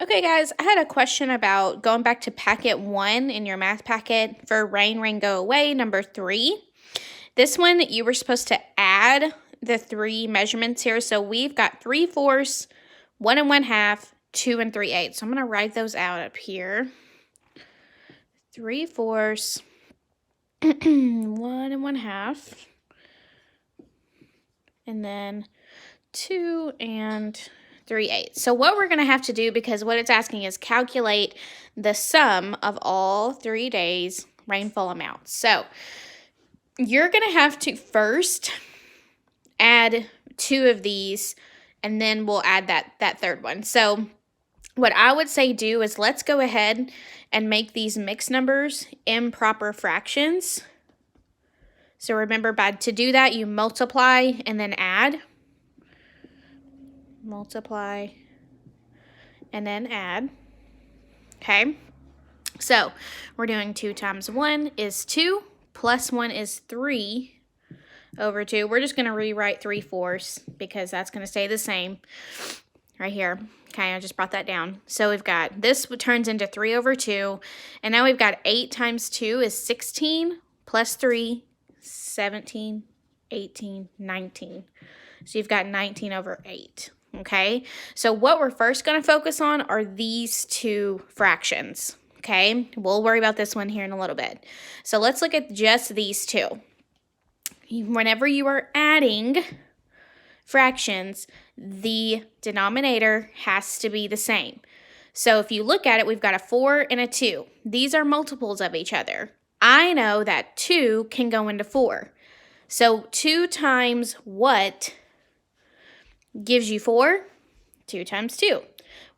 Okay, guys, I had a question about going back to packet 1 in your math packet for Rain, Rain, Go Away, number 3. This one, you were supposed to add the 3 measurements here. So we've got 3/4, 1 1/2, 2 3/8. So I'm going to write those out up here. 3/4, 1 1/2, and then 2 3/8. So what we're going to have to do, because what it's asking is calculate the sum of all 3 days rainfall amounts. So you're going to have to first add 2 of these, and then we'll add that third one. So what I would say do is let's go ahead and make these mixed numbers improper fractions. So remember, to do that, you multiply and then add. Multiply and then add. Okay, so we're doing 2 times 1 is 2 plus 1 is 3 over 2. We're just going to rewrite 3/4 because that's going to stay the same right here. Okay, I just brought that down. So we've got this turns into 3 over 2, and now we've got 8 times 2 is 16 plus 3, 17, 18, 19. So you've got 19 over 8. Okay, so what we're first going to focus on are these 2 fractions. Okay, we'll worry about this one here in a little bit. So let's look at just these 2. Whenever you are adding fractions, the denominator has to be the same. So if you look at it, we've got a 4 and a 2. These are multiples of each other. I know that 2 can go into 4. So 2 times what gives you 4? 2 times 2.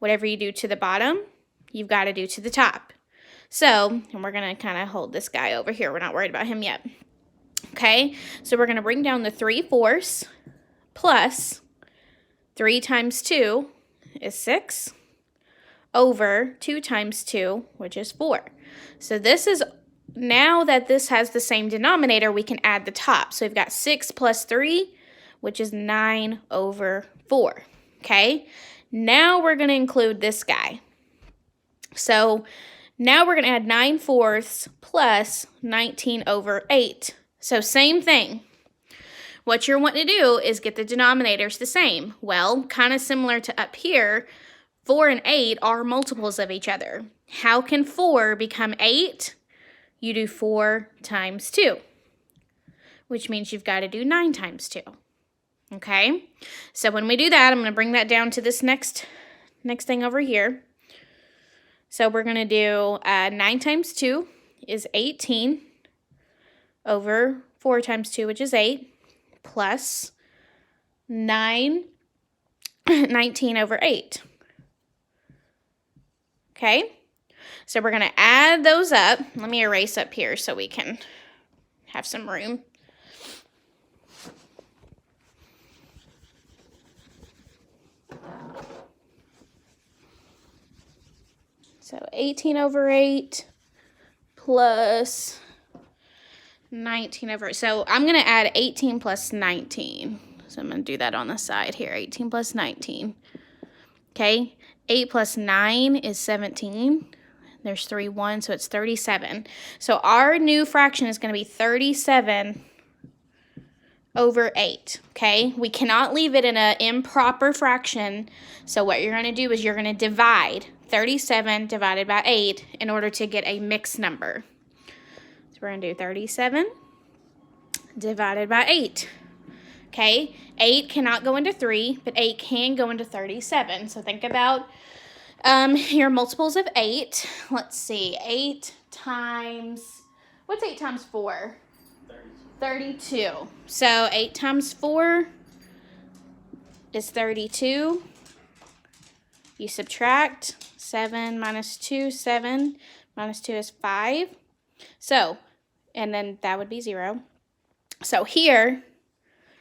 Whatever you do to the bottom, you've got to do to the top. So, and we're going to kind of hold this guy over here. We're not worried about him yet. Okay, so we're going to bring down the 3/4 plus 3 times 2 is 6 over 2 times 2, which is 4. So this is, now that this has the same denominator, we can add the top. So we've got 6 plus 3, which is 9 over 4. Okay, now we're going to include this guy. So now we're going to add 9/4 plus 19 over 8. So same thing. What you're wanting to do is get the denominators the same. Well, kind of similar to up here, 4 and 8 are multiples of each other. How can 4 become 8? You do 4 times 2, which means you've got to do 9 times 2. Okay, so when we do that, I'm going to bring that down to this next thing over here. So we're going to do 9 times 2 is 18 over 4 times 2, which is 8, plus 19 over 8. Okay, so we're going to add those up. Let me erase up here so we can have some room. So 18 over 8 plus 19 over 8. So I'm going to add 18 plus 19. So I'm going to do that on the side here. 18 plus 19. Okay. 8 plus 9 is 17. There's 3 1, so it's 37. So our new fraction is going to be 37 over 8. Okay. We cannot leave it in an improper fraction. So what you're going to do is you're going to divide 37 divided by 8 in order to get a mixed number. So we're going to do 37 divided by 8. Okay, 8 cannot go into 3, but 8 can go into 37. So think about your multiples of 8. Let's see, 8 times, what's 8 times 4? 32. So 8 times 4 is 32. You subtract 7 minus 2, 7 minus 2 is 5. So, and then that would be 0. So here,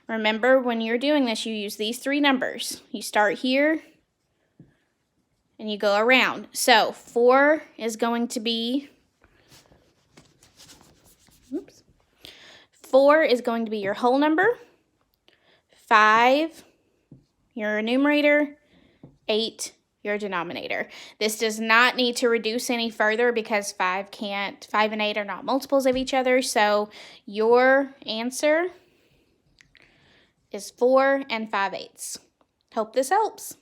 remember when you're doing this, you use these 3 numbers. You start here and you go around. So 4 is going to be, 4 is going to be your whole number, 5 your numerator, 8 your denominator. This does not need to reduce any further because 5 and 8 are not multiples of each other. So your answer is 4 5/8. Hope this helps.